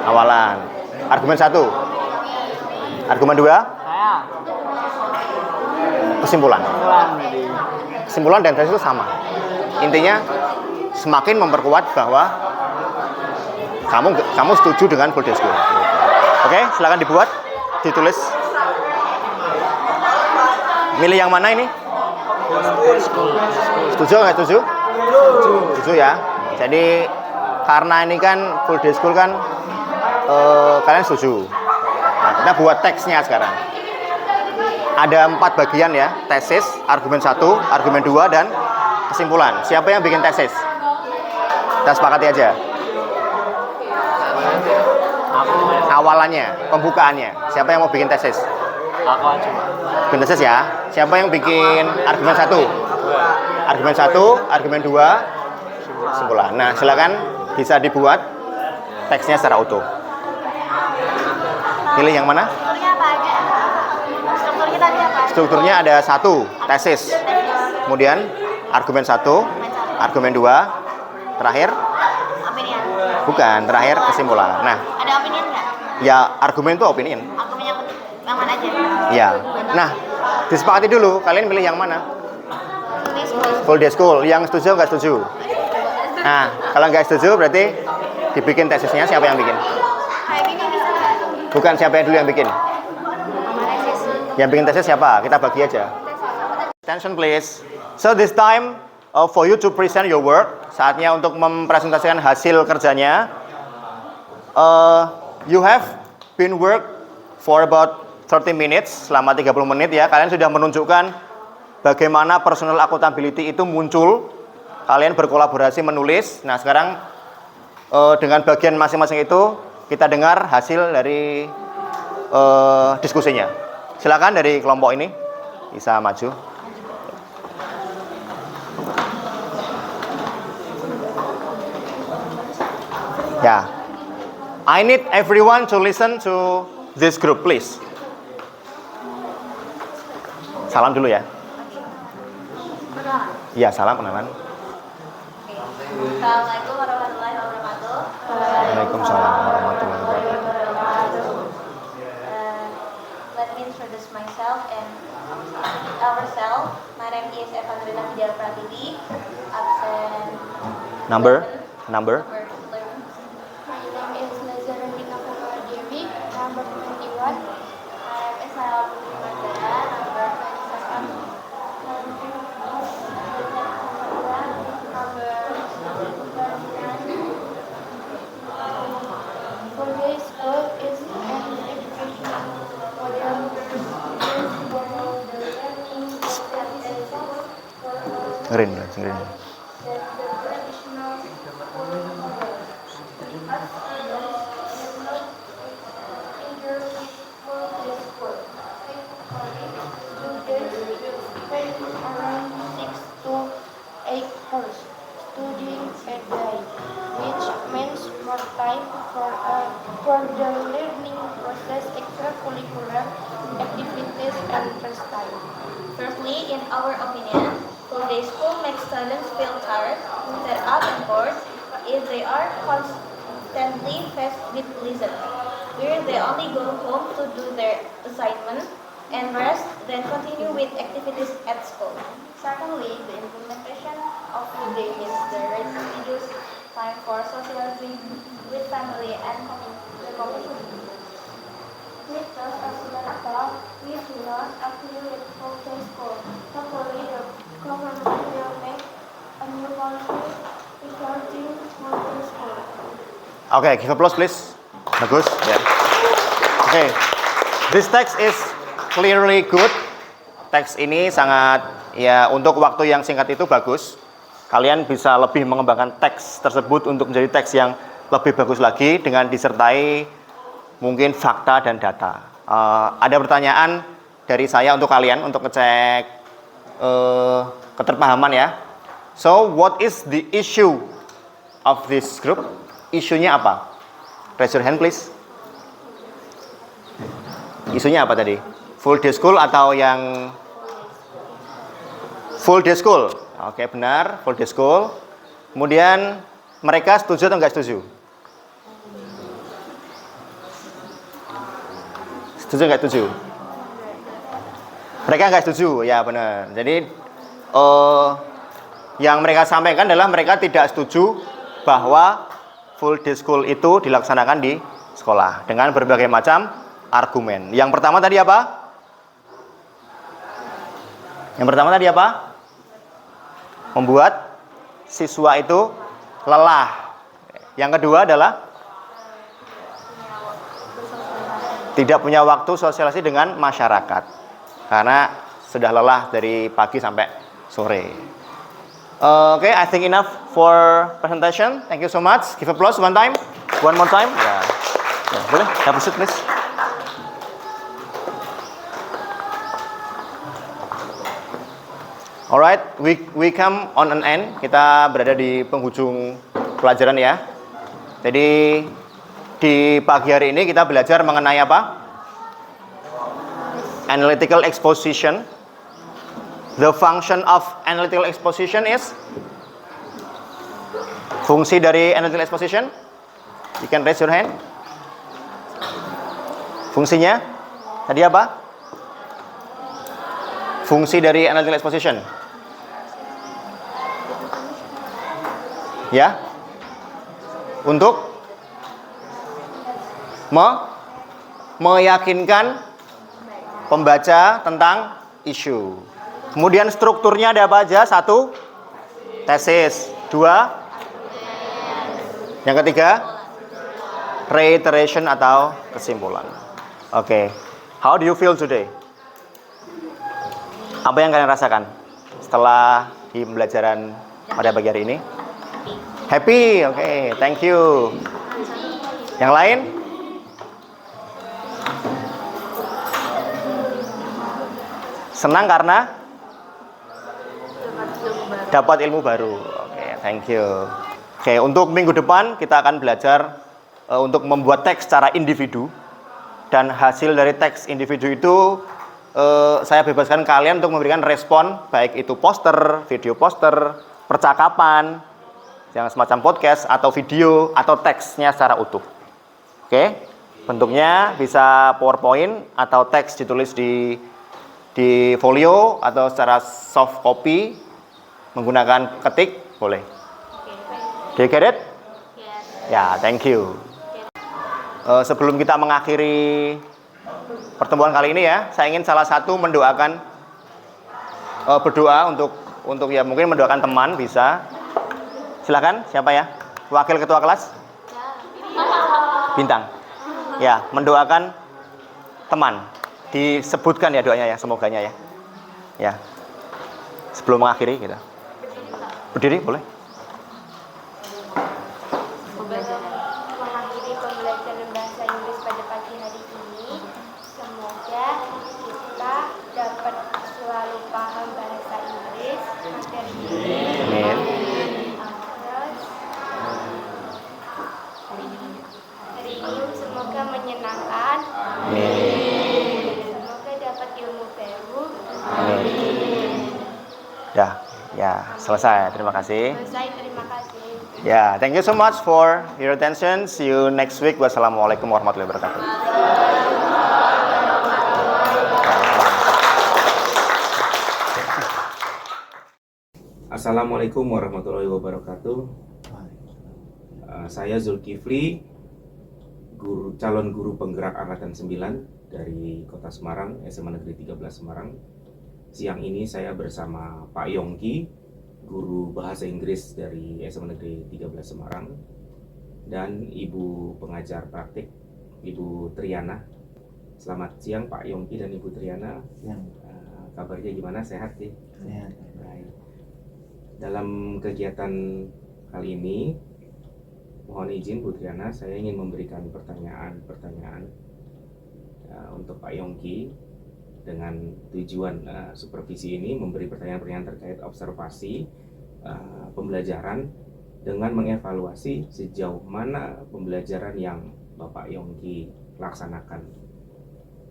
Awalan. Argumen 1. Argumen 2? Saya. Kesimpulan. Kesimpulan dan tesis itu sama. Intinya semakin memperkuat bahwa kamu setuju dengan full day school. Oke, silakan dibuat, ditulis. Milih yang mana ini? Setuju nggak setuju? Setuju ya. Jadi karena ini kan full day school kan kalian setuju. Nah, kita buat teksnya sekarang. Ada 4 bagian ya, tesis, argumen 1, argumen 2, dan kesimpulan. Siapa yang bikin tesis? Kita sepakati aja. Awalannya, pembukaannya. Siapa yang mau bikin tesis? Aku aja. Bikin tesis ya. Siapa yang bikin argumen 1? Argumen 1, argumen 2, kesimpulan. Nah, silakan bisa dibuat teksnya secara utuh. Pilih yang mana? Strukturnya apa aja? Strukturnya tadi apa? Strukturnya ada 1, tesis. Kemudian argumen 1, argumen 2, terakhir Opinion. bukan, terakhir kesimpulan. Nah, Ada opinion nggak? ya argumen itu opinion. Argumen yang mana aja? Ya. Nah, disepakati dulu kalian pilih yang mana? Diskus. Full day school. Yang setuju nggak setuju? Nah, kalau nggak setuju berarti dibikin tesisnya siapa yang bikin? Kayak gini bisa nggak? Bukan siapa yang dulu yang bikin. Yang bikin tesis siapa? Kita bagi aja. Attention please. So this time for you to present your work. Saatnya untuk mempresentasikan hasil kerjanya. You have been work for about 30 minutes, selama 30 menit ya. Kalian sudah menunjukkan bagaimana personal accountability itu muncul. Kalian berkolaborasi menulis. Nah, sekarang dengan bagian masing-masing itu kita dengar hasil dari diskusinya. Silakan dari kelompok ini bisa maju. Ya. I need everyone to listen to this group, please. Salam dulu ya. Iya, salam kenalan. Assalamualaikum warahmatullahi wabarakatuh. Waalaikumsalam warahmatullahi wabarakatuh. Let me introduce myself and ourselves. My name is Evangelina Vidya Prativi. Absent. Number? 11. Number? My name is Nazarudina Kumar Dewi. Number 21. My name is Sarah Putri Mandara. Number 27. Today's school is an educational model based on the learning Ngeren, ngeren. the traditional school model. Students spend around 6 to 8 hours studying a day, which means more time for the learning process, extracurricular activities, and rest time. Firstly, in our opinion, full day school makes students feel tired, fed up, and bored if they are constantly faced with lessons, where they only go home to do their assignment and rest, then continue with activities at school. Secondly, the implementation of full day means the reduced time for socializing with family and the community. Discuss as soon as we do not agree with full day school. Hopefully, the government will make a new policy regarding full day school. Oke, give applause please. Bagus. Ya. Oke. This text is clearly good. Teks ini sangat ya untuk waktu yang singkat itu bagus. Kalian bisa lebih mengembangkan teks tersebut untuk menjadi teks yang lebih bagus lagi dengan disertai mungkin fakta dan data. Ada pertanyaan dari saya untuk kalian untuk ngecek keterpahaman ya. So, what is the issue of this group? Isunya apa? Raise your hand please. Isunya apa tadi? Full day school atau yang full day school? Oke, benar, full day school. Kemudian mereka setuju atau enggak setuju? Setuju enggak setuju? Mereka enggak setuju, ya benar. Jadi yang mereka sampaikan adalah mereka tidak setuju bahwa full day school itu dilaksanakan di sekolah dengan berbagai macam argumen. Yang pertama tadi apa? Membuat siswa itu lelah. Yang kedua adalah tidak punya waktu sosialisasi dengan masyarakat karena sudah lelah dari pagi sampai sore. Okay, I think enough for presentation. Thank you so much. Give applause one more time. Ya, boleh, have a seat please. Alright, we come on an end. Kita berada di penghujung pelajaran ya. Jadi di pagi hari ini kita belajar mengenai apa? Analytical exposition. The function of analytical exposition is, fungsi dari analytical exposition. You can raise your hand. Fungsinya tadi apa? Fungsi dari analytical exposition. Ya, untuk meyakinkan pembaca tentang isu. Kemudian strukturnya ada apa aja? 1, tesis. 2, yang ketiga, reiteration atau kesimpulan. Oke, how do you feel today? Apa yang kalian rasakan setelah di pembelajaran pada pagi hari ini? Happy, oke, thank you. Yang lain? Senang karena dapat ilmu baru. Oke, thank you. Oke, untuk minggu depan kita akan belajar untuk membuat teks secara individu. Dan hasil dari teks individu itu saya bebaskan kalian untuk memberikan respon, baik itu poster, video poster, percakapan, yang semacam podcast, atau video, atau teksnya secara utuh. Oke, bentuknya bisa PowerPoint atau teks ditulis di folio atau secara soft copy menggunakan ketik, boleh. Do you get it? Yes. Ya, thank you. Sebelum kita mengakhiri pertemuan kali ini ya, saya ingin salah satu mendoakan, berdoa untuk ya mungkin mendoakan teman bisa. Silakan, siapa ya? Wakil ketua kelas? Bintang. Ya, mendoakan teman. Disebutkan ya doanya ya, semoganya ya. Ya. Sebelum mengakhiri kita. Berdiri boleh? Mengakhiri pembelajaran bahasa Inggris pada pagi hari ini, semoga kita dapat selalu paham bahasa Inggris materi ini. Amin. Terus hari ini semoga menyenangkan. Amin. Semoga dapat ilmu baru. Amin. Ya, selesai. Terima kasih. Selesai, terima kasih. Ya, thank you so much for your attention. See you next week. Wassalamualaikum warahmatullahi wabarakatuh. Assalamualaikum warahmatullahi wabarakatuh. Saya Zulkifli, calon guru penggerak angkatan 9 dari Kota Semarang, SMA Negeri 13 Semarang. Siang ini saya bersama Pak Yongki, guru bahasa Inggris dari SMA Negeri 13 Semarang, dan Ibu pengajar praktik, Ibu Triana. Selamat siang Pak Yongki dan Ibu Triana. Kabarnya gimana? Sehat sih? Sehat. Baik. Dalam kegiatan kali ini, mohon izin Bu Triana, saya ingin memberikan pertanyaan untuk Pak Yongki. Dengan tujuan supervisi ini memberi pertanyaan-pertanyaan terkait observasi pembelajaran dengan mengevaluasi sejauh mana pembelajaran yang Bapak Yongki laksanakan.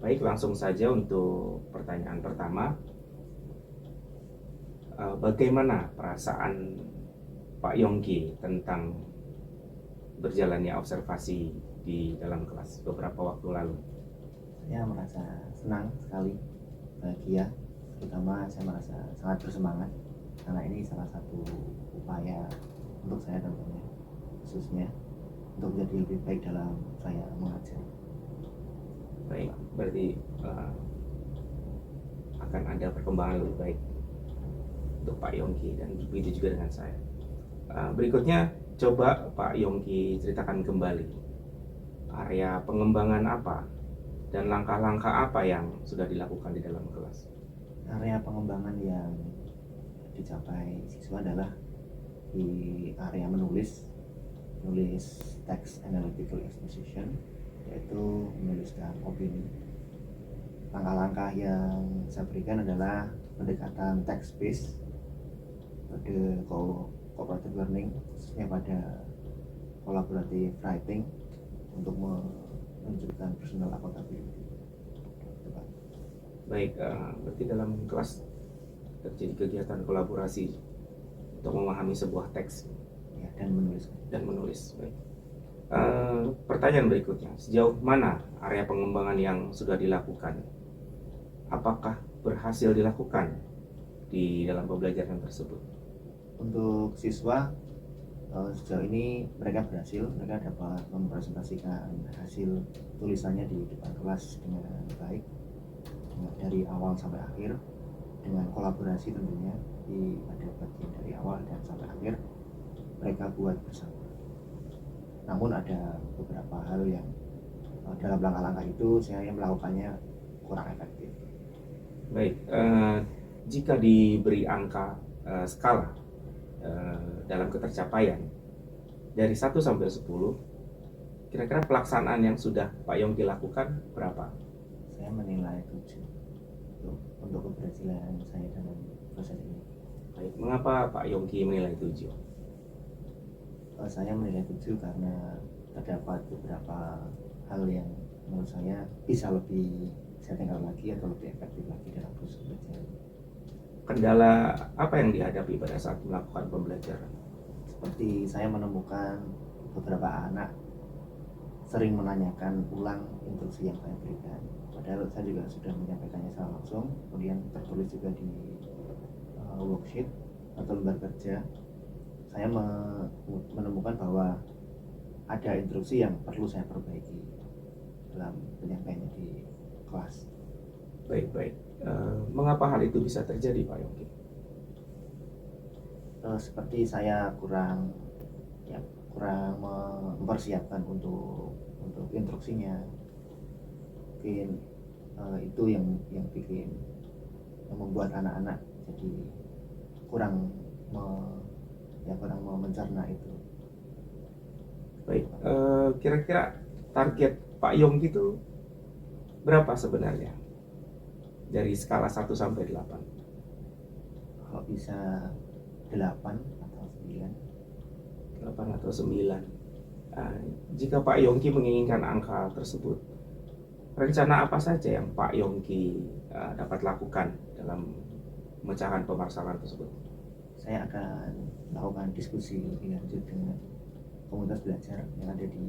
Baik, langsung saja untuk pertanyaan pertama. Bagaimana perasaan Pak Yongki tentang berjalannya observasi di dalam kelas beberapa waktu lalu? Saya merasa senang sekali, bahagia, terutama saya merasa sangat bersemangat karena ini salah satu upaya untuk saya tentunya, khususnya untuk menjadi lebih baik dalam saya mengajar. Baik, berarti akan ada perkembangan lebih baik untuk Pak Yongki dan begitu juga dengan saya. Berikutnya, coba Pak Yongki ceritakan kembali area pengembangan apa dan langkah-langkah apa yang sudah dilakukan di dalam kelas. Area pengembangan yang dicapai siswa adalah di area menulis text analytical exposition, yaitu menuliskan opini. Langkah-langkah yang saya berikan adalah pendekatan text based pada cooperative learning, khususnya pada collaborative writing untuk menunjukkan personal accountability. Baik, berarti dalam kelas terjadi kegiatan kolaborasi untuk memahami sebuah teks Ya, dan menulis. Baik. Pertanyaan berikutnya, sejauh mana area pengembangan yang sudah dilakukan? Apakah berhasil dilakukan di dalam pembelajaran tersebut? Untuk siswa sejauh ini mereka dapat mempresentasikan hasil tulisannya di depan kelas dengan baik, dari awal sampai akhir, dengan kolaborasi tentunya pada bagian dari awal dan sampai akhir mereka buat bersama. Namun ada beberapa hal yang dalam langkah-langkah itu saya melakukannya kurang efektif. Baik, jika diberi angka skala dalam ketercapaian dari 1 sampai 10, kira-kira pelaksanaan yang sudah Pak Yongki lakukan berapa? Saya menilai 7 untuk keberhasilan saya dalam proses ini. Baik, mengapa Pak Yongki menilai 7? Saya menilai 7 karena terdapat beberapa hal yang menurut saya bisa lebih saya tinggal lagi atau lebih efektif lagi dalam proses belajar. Kendala apa yang dihadapi pada saat melakukan pembelajaran? Seperti saya menemukan beberapa anak sering menanyakan ulang instruksi yang saya berikan. Padahal saya juga sudah menyampaikannya secara langsung, kemudian tertulis juga di worksheet atau lembar kerja. Saya menemukan bahwa ada instruksi yang perlu saya perbaiki dalam penyampaiannya di kelas. Baik. Mengapa hal itu bisa terjadi, Pak Yongki? Seperti saya kurang mempersiapkan untuk instruksinya. Mungkin itu yang membuat anak-anak jadi kurang mencerna itu. Baik, kira-kira target Pak Yongki itu berapa sebenarnya? Dari skala 1 sampai 8. Kalau bisa 8 atau 9. 8 atau 9. Jika Pak Yongki menginginkan angka tersebut, rencana apa saja yang Pak Yongki dapat lakukan dalam pemecahan permasalahan tersebut? Saya akan melakukan diskusi lebih lanjut dengan komunitas belajar yang ada di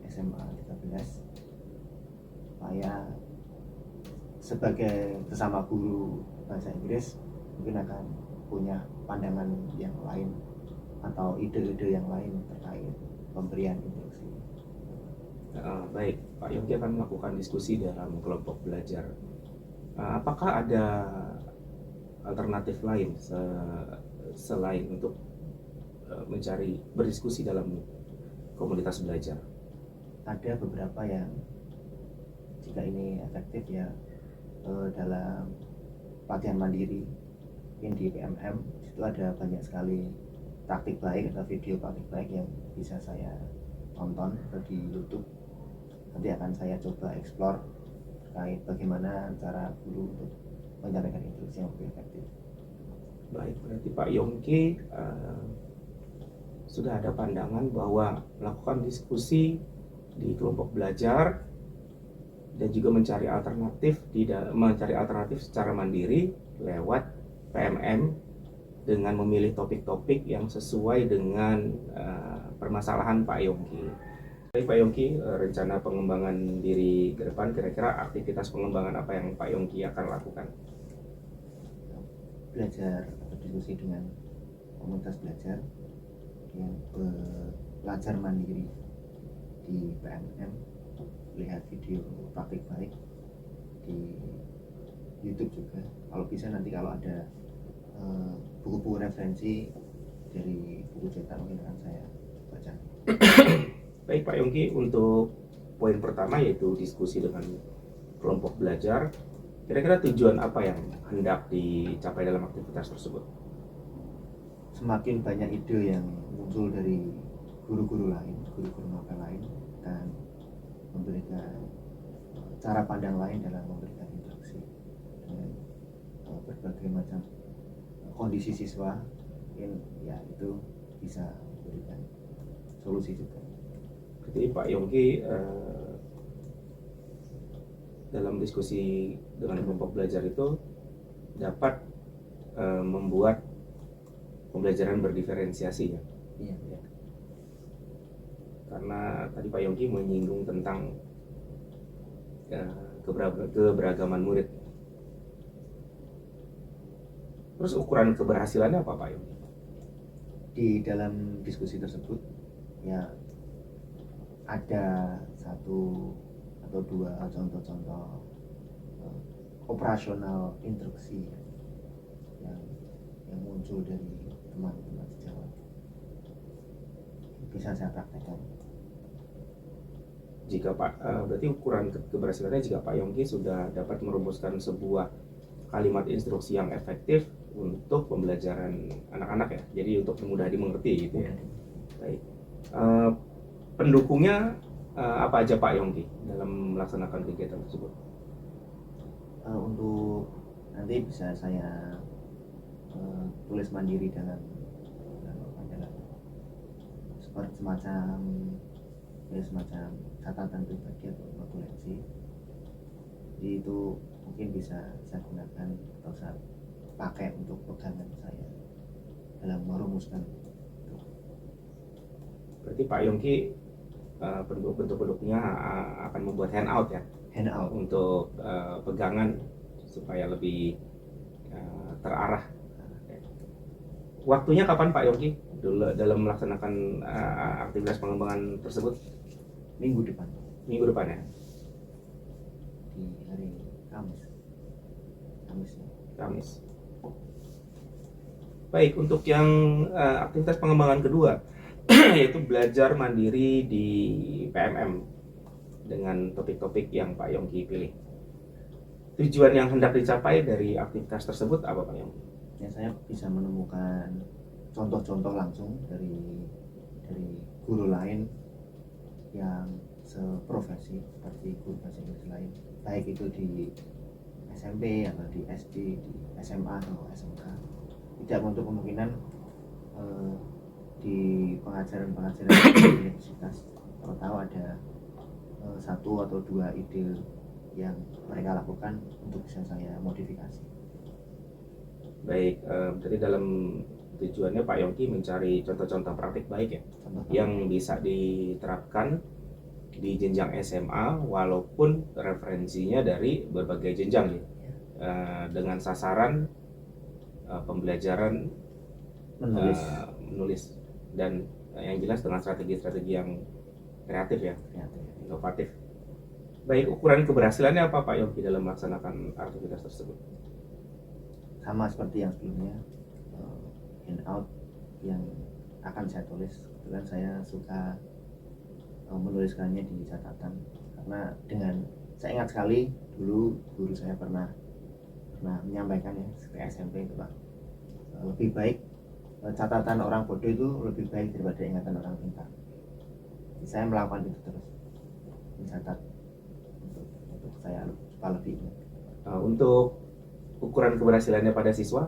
SMA 13 supaya sebagai sesama guru bahasa Inggris mungkin akan punya pandangan yang lain atau ide-ide yang lain terkait pemberian instruksi. Baik, Pak Yongki akan melakukan diskusi dalam kelompok belajar. Apakah ada alternatif lain selain untuk mencari berdiskusi dalam komunitas belajar? Ada beberapa yang jika ini efektif ya dalam pelatihan mandiri mungkin di PMM itu ada banyak sekali praktik baik atau video praktik baik yang bisa saya tonton di YouTube. Nanti akan saya coba explore terkait bagaimana cara guru untuk menyampaikan instruksi yang lebih efektif. Baik, berarti Pak Yongki sudah ada pandangan bahwa melakukan diskusi di kelompok belajar dan juga mencari alternatif secara mandiri lewat PMM dengan memilih topik-topik yang sesuai dengan permasalahan Pak Yongki. Baik Pak Yongki, rencana pengembangan diri ke depan, kira-kira aktivitas pengembangan apa yang Pak Yongki akan lakukan? Belajar atau diskusi dengan komunitas belajar yang belajar mandiri di PMM, lihat video praktik baik di YouTube juga. Kalau bisa nanti kalau ada buku-buku referensi dari buku cetak mungkin akan saya baca. Baik Pak Yongki, untuk poin pertama yaitu diskusi dengan kelompok belajar, kira-kira tujuan apa yang hendak dicapai dalam aktivitas tersebut? Semakin banyak ide yang muncul dari guru-guru lain, guru-guru novel lain, dan memberikan cara pandang lain dalam memberikan instruksi dengan berbagai macam kondisi siswa, mungkin ya itu bisa memberikan solusi juga. Jadi Pak Yongki dalam diskusi dengan kelompok belajar itu dapat membuat pembelajaran berdiferensiasi ya. Iya. Karena tadi Pak Yongki menyinggung tentang keberagaman murid. Terus ukuran keberhasilannya apa Pak Yongki? Di dalam diskusi tersebut ya ada 1 atau 2 contoh-contoh operasional instruksi yang muncul dari teman-teman sejawat, bisa saya praktekkan. Jika Pak, berarti ukuran keberhasilannya jika Pak Yongki sudah dapat merumuskan sebuah kalimat instruksi yang efektif untuk pembelajaran anak-anak ya, jadi untuk mudah dimengerti gitu ya. Baik. Pendukungnya apa aja Pak Yongki dalam melaksanakan kegiatan tersebut? Untuk nanti bisa saya tulis mandiri dalam seperti semacam catatan pribadi atau notulensi. Jadi itu mungkin bisa saya gunakan atau saya pakai untuk pegangan saya dalam merumuskan. Berarti Pak Yongki bentuk-bentuknya akan membuat handout ya Handout. untuk pegangan supaya lebih terarah. Waktunya kapan Pak Yongki dalam melaksanakan aktivitas pengembangan tersebut? Minggu depan Minggu depan ya? di hari Kamis. Kamis. Baik, untuk yang aktivitas pengembangan kedua yaitu belajar mandiri di PMM dengan topik-topik yang Pak Yongki pilih. Tujuan yang hendak dicapai dari aktivitas tersebut apa Pak Yongki? Ya, saya bisa menemukan contoh-contoh langsung dari guru lain yang seprofesi seperti guru bahasa Inggris lain, baik itu di SMP atau di SD, di SMA atau SMK. Tidak menutup kemungkinan di pengajaran-pengajaran di universitas, kalau tahu ada satu atau dua ide yang mereka lakukan untuk bisa saya modifikasi. Baik, jadi dalam tujuannya Pak Yongki mencari contoh-contoh praktik baik ya, Contoh yang bisa diterapkan di jenjang SMA walaupun referensinya dari berbagai jenjang ya, dengan sasaran pembelajaran menulis dan yang jelas dengan strategi-strategi yang kreatif ya, inovatif. Baik, ukuran keberhasilannya apa Pak Yongki dalam melaksanakan aktivitas tersebut? sama seperti yang sebelumnya, handout yang akan saya tulis. Kebetulan saya suka menuliskannya di catatan, karena saya ingat sekali dulu guru saya pernah menyampaikan ya ke SMP itu Pak, lebih baik catatan orang bodoh itu lebih baik daripada ingatan orang pintar. Jadi saya melakukan itu terus, mencatat untuk saya supaya lebih ingat. Untuk ukuran keberhasilannya pada siswa?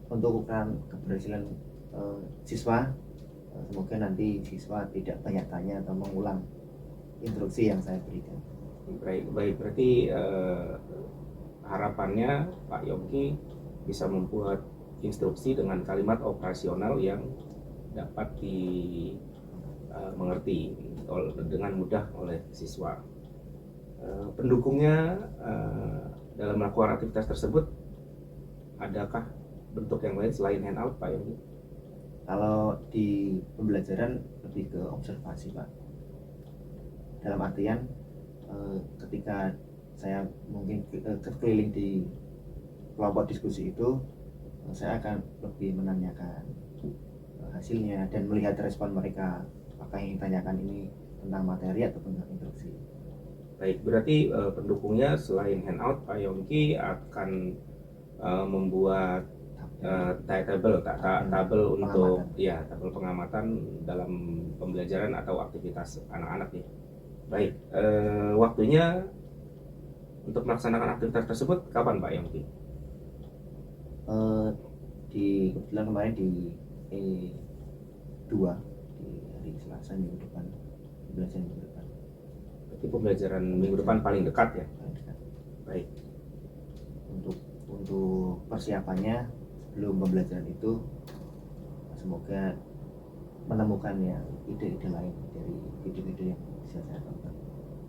Untuk ukuran keberhasilan siswa, semoga nanti siswa tidak banyak tanya atau mengulang instruksi yang saya berikan. Baik, berarti harapannya Pak Yongki bisa membuat instruksi dengan kalimat operasional yang dapat dimengerti dengan mudah oleh siswa. Pendukungnya dalam melakukan aktivitas tersebut, adakah bentuk yang lain selain handout Pak Yongki? Kalau di pembelajaran lebih ke observasi Pak, dalam artian ketika saya mungkin keliling di kelompok diskusi itu, saya akan lebih menanyakan hasilnya dan melihat respon mereka, apakah yang ditanyakan ini tentang materi atau tentang instruksi. Baik, berarti pendukungnya selain handout, Pak Yongki akan membuat tabel untuk tabel pengamatan dalam pembelajaran atau aktivitas anak-anak ya. Baik, waktunya untuk melaksanakan aktivitas tersebut kapan Pak Yongki? Kebetulan kemarin di E2 di hari Selasa minggu depan, pembelajaran minggu depan. Berarti pembelajaran minggu depan paling dekat ya? Paling dekat. Baik. Untuk persiapannya sebelum pembelajaran itu, semoga menemukan ya ide-ide lain dari video-video yang bisa saya tonton.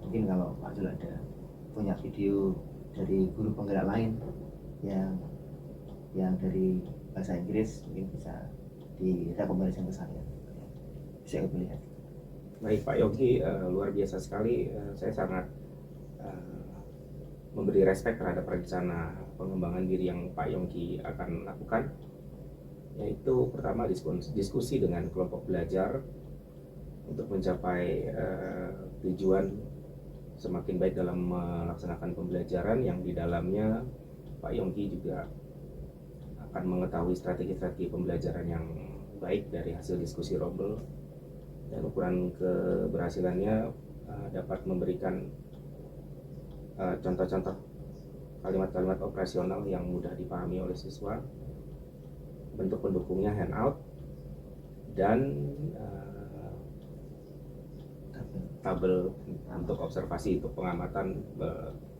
Mungkin kalau Pak Jul ada punya video dari guru penggerak lain yang dari bahasa Inggris, mungkin bisa direkomendasikan ke saya, bisa kita lihat. Baik Pak Yongki, luar biasa sekali. Saya sangat memberi respek terhadap rencana pengembangan diri yang Pak Yongki akan lakukan, yaitu pertama diskusi dengan kelompok belajar untuk mencapai tujuan semakin baik dalam melaksanakan pembelajaran, yang di dalamnya Pak Yongki juga akan mengetahui strategi-strategi pembelajaran yang baik dari hasil diskusi rombel, dan ukuran keberhasilannya dapat memberikan contoh-contoh kalimat-kalimat operasional yang mudah dipahami oleh siswa. Bentuk pendukungnya handout, dan tabel untuk observasi, untuk pengamatan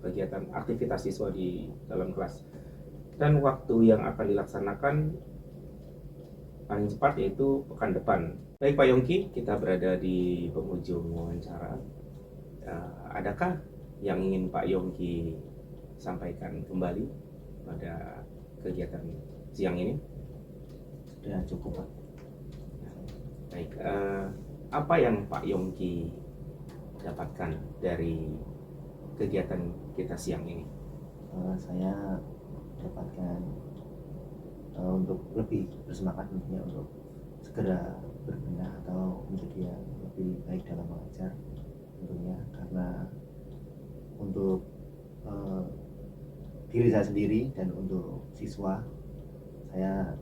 kegiatan aktivitas siswa di dalam kelas. Dan waktu yang akan dilaksanakan paling cepat yaitu pekan depan. Baik Pak Yongki, kita berada di penghujung wawancara. Adakah yang ingin Pak Yongki sampaikan kembali pada kegiatan siang ini? Sudah cukup Pak. Baik, apa yang Pak Yongki dapatkan dari kegiatan kita siang ini? Saya dapatkan untuk lebih bersemangat tentunya untuk segera berbenah atau menjadi yang lebih baik dalam mengajar tentunya, karena untuk diri saya sendiri dan untuk siswa saya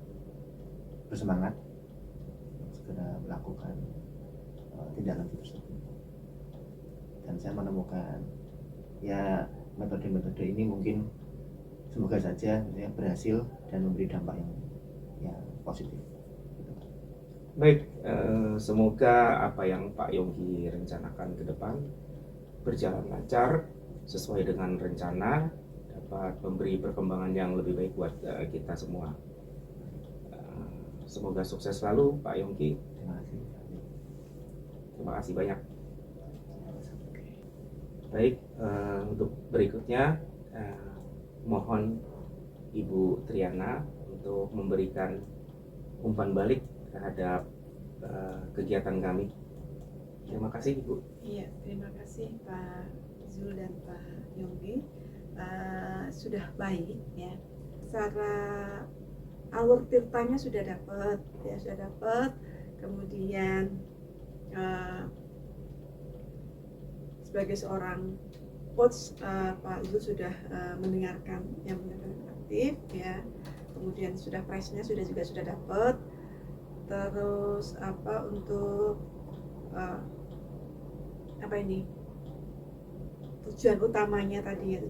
bersemangat segera melakukan tindak lanjut tersebut, dan saya menemukan ya metode-metode ini mungkin semoga saja berhasil dan memberi dampak yang positif. Baik, semoga apa yang Pak Yongki rencanakan ke depan berjalan lancar sesuai dengan rencana, dapat memberi perkembangan yang lebih baik buat kita semua. Semoga sukses selalu Pak Yongki. Terima kasih. Terima kasih banyak. Baik, untuk berikutnya mohon Ibu Triana untuk memberikan umpan balik terhadap kegiatan kami. Terima kasih Ibu. Iya, terima kasih Pak Zul dan Pak Yongki. Sudah baik ya. Secara alur tirtanya sudah dapat, ya sudah dapat. Kemudian sebagai seorang coach, Pak Zul sudah mendengarkan yang aktif ya. Kemudian sudah price-nya sudah dapat. Terus untuk tujuan utamanya tadi ya,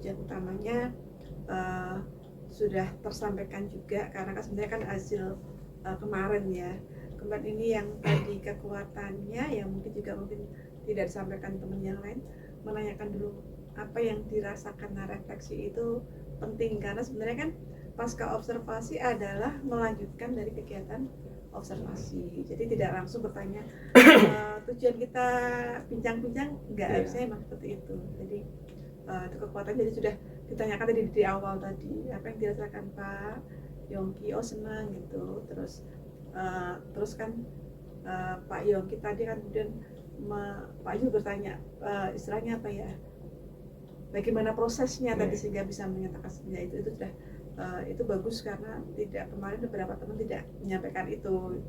sudah tersampaikan juga, karena kan sebenarnya kan hasil kemarin ya. Kemarin ini yang tadi kekuatannya yang mungkin tidak disampaikan teman yang lain, menanyakan dulu apa yang dirasakan. Nah, refleksi itu penting karena sebenarnya kan pasca observasi adalah melanjutkan dari kegiatan observasi. Jadi tidak langsung bertanya tujuan kita bincang-bincang, enggak harusnya emang seperti itu. Jadi itu kekuatan, jadi sudah ditanyakan tadi di awal tadi apa yang dirasakan Pak Yongki, oh senang gitu. Terus kan Pak Yongki tadi kan kemudian Pak Yongki bertanya istilahnya apa ya, bagaimana prosesnya tadi sehingga bisa menyatakan ya itu sudah itu bagus, karena kemarin beberapa teman tidak menyampaikan itu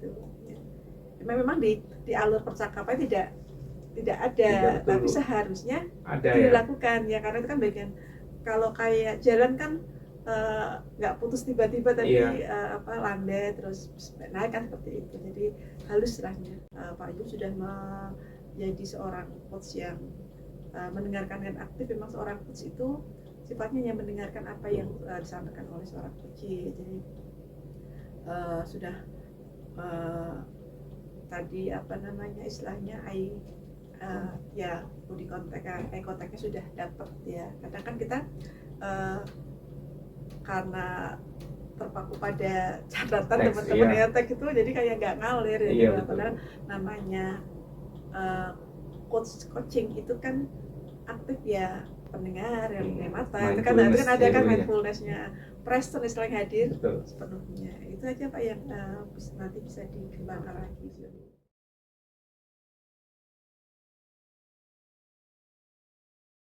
ya. Memang di alur percakapan tidak ada, tapi seharusnya ada dilakukan ya, karena itu kan bagian, kalau kayak jalan kan nggak putus tiba-tiba tadi landai terus naik kan seperti itu. Jadi halus istilahnya. Pak Yul sudah menjadi seorang coach yang mendengarkan dan aktif. Memang seorang coach itu sifatnya yang mendengarkan apa yang disampaikan oleh seorang coach. Jadi sudah tadi istilahnya ya body contact, eye contactnya sudah dapat ya. Kadang kan kita karena terpaku pada catatan teman-teman etek itu, jadi kayak nggak ngalir ya. Padahal namanya coaching itu kan aktif ya, pendengar yang mata itu kan ada kan mindfulness-nya, present istilahnya hadir sepenuhnya. Itu aja Pak yang nanti bisa dikembangkan lagi.